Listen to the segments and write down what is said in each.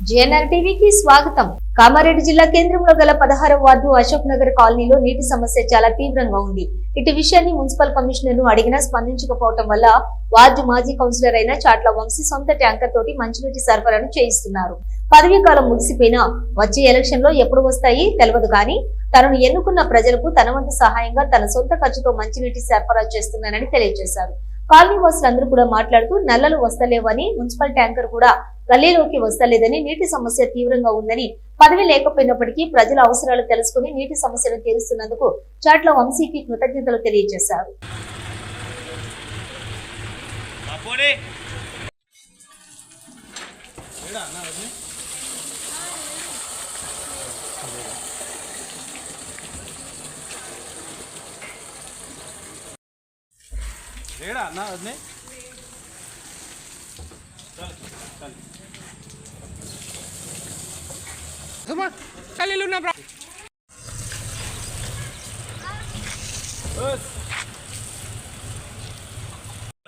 JNR టీవీకి స్వాగతం. కామారెడ్డి జిల్లా కేంద్రంలో గల 16వ వార్డు అశోక్ నగర్ కాలనీలో నీటి సమస్య చాలా తీవ్రంగా ఉంది. ఇటు విషయాన్ని మున్సిపల్ కమిషనర్ ను అడిగినా స్పందించకపోవడం వల్ల వార్డు మాజీ కౌన్సిలర్ అయిన చాట్ల వంశీ సొంత ట్యాంకర్ తోటి మంచినీటి సరఫరాను చేయిస్తున్నారు. పదవీ కాలం ముగిసిపోయినా వచ్చే ఎలక్షన్ లో ఎప్పుడు వస్తాయి తెలియదు కానీ తనను ఎన్నుకున్న ప్రజలకు తన వంతు సహాయంగా తన సొంత ఖర్చుతో మంచినీటి సరఫరా చేస్తున్నానని తెలియజేశారు. కాలనీ వాసులందరూ కూడా మాట్లాడుతూ నల్లలు వస్తలేవని, మున్సిపల్ ట్యాంకర్ కూడా గల్లీలోకి వస్తలేదని, నీటి సమస్య తీవ్రంగా ఉందని, పదవి లేకపోయినప్పటికీ ప్రజల అవసరాలు తెలుసుకుని నీటి సమస్యను తీరుస్తున్నందుకు చాట్ల వంశీకి కృతజ్ఞతలు తెలియజేశారు.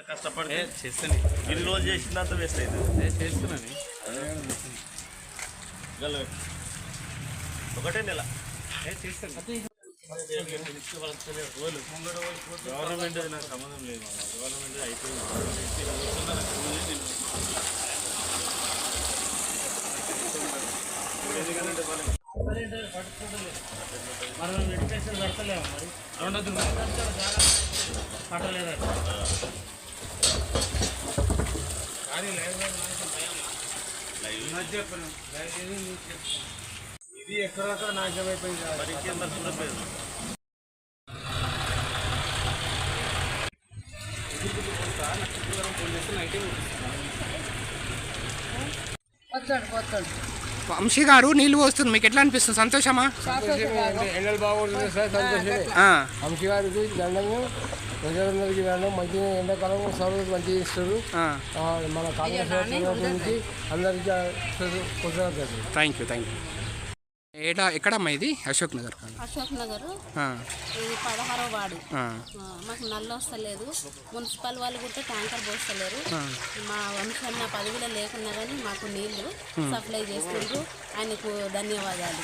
కష్టపడి ఇన్ని రోజు చేసినంత వేస్ట్ అవుతుంది. చేస్తున్నాను ఒకటే నెల చేస్తాను. గవర్నమెంట్ నాకు సంబంధం లేదు. గవర్నమెంట్ అయిపోయింది. మనం ఎడ్యుకేషన్ పెడతలేము మరి రెండోది పట్టలేదు చెప్పను. ఇది ఎక్కడో నాశనమైపోయింది. మరి ఇంకేం దర్శనం వంశీ గారు నీళ్ళు పోస్తుంది, మీకు ఎట్లా అనిపిస్తుంది? సంతోషమా? ఎండలు బాగుంటుంది సార్, సంతోషమే. వంశీ గారికి దండంగా ప్రజలందరికీ వెళ్ళడం మంచిగా, ఎండాకాలం సౌలభ్యం మంచిగా ఇస్తారు. మన కాంగ్రెస్ నుంచి అందరికీ కృతజ్ఞతలు. Thank you. ఎక్కడమ్మా ఇది? అశోక్ నగర్. అశోక్ నగర్ ఇది 16వ వార్డు. మాకు నల్ల వస్తలేదు. మున్సిపల్ వాళ్ళు కూడా ట్యాంకర్ పోస్తలేరు. మా వంశన్న పదవిలో లేకున్నా కానీ మాకు నీళ్లు సప్లై చేస్తుండ్రు. ఆయనకు ధన్యవాదాలు.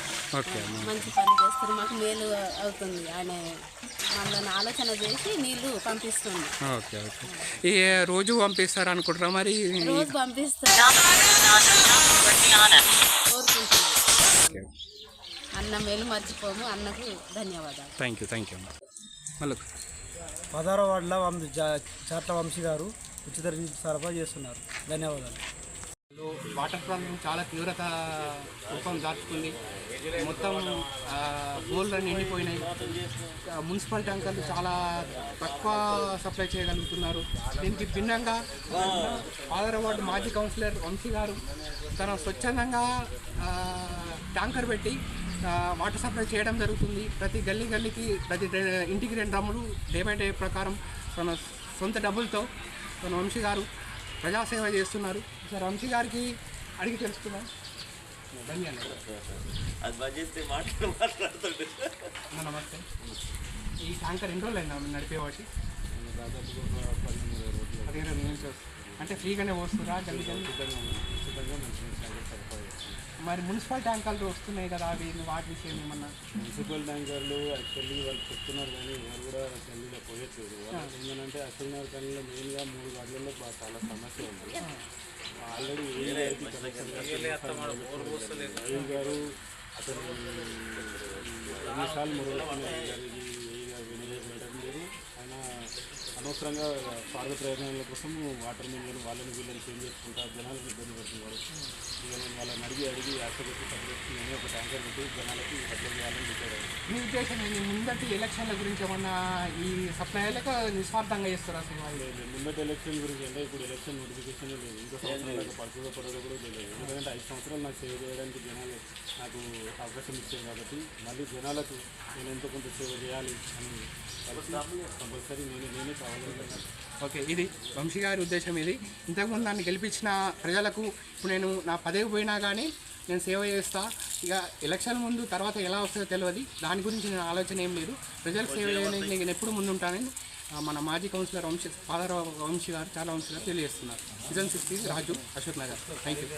మంచి పని చేస్తారు, మాకు మేలు అవుతుంది. ఆయన మమ్మల్ని ఆలోచన చేసి నీళ్లు పంపిస్తుంది. ఈ రోజు పంపిస్తారు అనుకుంటారా? మరి రోజు పంపిస్తారు. అన్న మేలు మర్చిపోము. అన్నకు ధన్యవాదాలు. Thank you. మళ్ళీ 16వ వార్డులో చాట్ల వంశీ గారు ఉచిత సరఫరా చేస్తున్నారు. ధన్యవాదాలు. వాటర్ ప్రాబ్లం చాలా తీవ్రత రూపం దాచుకుంది. మొత్తం బోర్లు నిండిపోయినాయి. మున్సిపల్ ట్యాంకర్లు చాలా తక్కువ సప్లై చేయగలుగుతున్నారు. దీనికి భిన్నంగా 16వ వార్డు మాజీ కౌన్సిలర్ వంశీ గారు తన స్వచ్ఛందంగా ట్యాంకర్ పెట్టి వాటర్ సప్లై చేయడం జరుగుతుంది. ప్రతి గల్లీకి ప్రతి ఇంటికి 2 డ్రమ్ములు డే బై డే ప్రకారం తన సొంత డబ్బులతో తన వంశీ గారు ప్రజాసేవ చేస్తున్నారు. సార్ వంశీ గారికి అడిగి తెలుసుకున్నాం. ధన్యవాదాలు. నమస్తే. ఈ ట్యాంకర్ ఎన్ని రోజులు అయిందా నడిపేవాటి? 15 నుంచి అంటే ఫ్రీగానే వస్తుందా? గల్లి మరి మున్సిపల్ ట్యాంకర్లు వస్తున్నాయి కదా, అవి వాటి విషయం ఏమన్నా? మున్సిపల్ ట్యాంకర్లు యాక్చువల్లీ వాళ్ళు చెప్తున్నారు కానీ ఎవరు కూడా గల్లీలో పోయట్లేదు. వాళ్ళు ఏంటంటే అశోక్ నగర్ కాలనీలో మెయిన్గా 3 వార్డులలో చాలా సమస్య ఉంది. ఆల్రెడీ రవి గారు అతను ఎన్నిసార్లు వినియోగించడం లేదు. ఆయన అనవసరంగా స్వార్థ ప్రయోజనాల కోసం వాటర్ మిల్లను వాళ్ళని వీళ్ళని చేంజ్ చేసుకుంటా జనాలకు ఇబ్బంది పడుతున్నారు. ఇక నేను వాళ్ళని అడిగి ఆశపెట్టి సపరేట్ నేను ఒక ట్యాంకర్ పెట్టి జనాలకి సప్లై చేయాలని డిసైడ్ అయ్యాను. మీ ఉద్దేశం ముందటి ఎలక్షన్ల గురించి ఏమన్నా ఈ సప్లైలకు నిస్వార్థంగా చేస్తారు అసలు? లేదు, ముందటి ఎలక్షన్ గురించి అంటే ఇప్పుడు ఎలక్షన్ నోటిఫికేషన్ లేదు. ఇంకో సంవత్సరాలకు పడుతుందో కూడా తెలియదు. ఎందుకంటే 5 సంవత్సరాలు నాకు సేవ చేయడానికి జనాలు నాకు అవకాశం ఇచ్చారు కాబట్టి మళ్ళీ జనాలకు నేను ఎంతో కొంత సేవ చేయాలి అని కంపల్సరీ నేనే కావాలనుకుంటున్నాను. ఓకే, ఇది వంశీ గారి ఉద్దేశం. ఇది ఇంతకుముందు నన్ను గెలిపించిన ప్రజలకు ఇప్పుడు నేను నా పదవి పోయినా కానీ నేను సేవ చేస్తా. ఇక ఎలక్షన్ ముందు తర్వాత ఎలా వస్తుందో తెలియదు. దాని గురించి నేను ఆలోచన ఏం లేదు. ప్రజలకు సేవ చేయడానికి నేను ఎప్పుడు ముందుంటానని మన మాజీ కౌన్సిలర్ ఫాదర్ వంశీ గారు చాలా వంశీ గారు తెలియజేస్తున్నారు. 6 రాజు, అశోక్ నగర్. Thank you.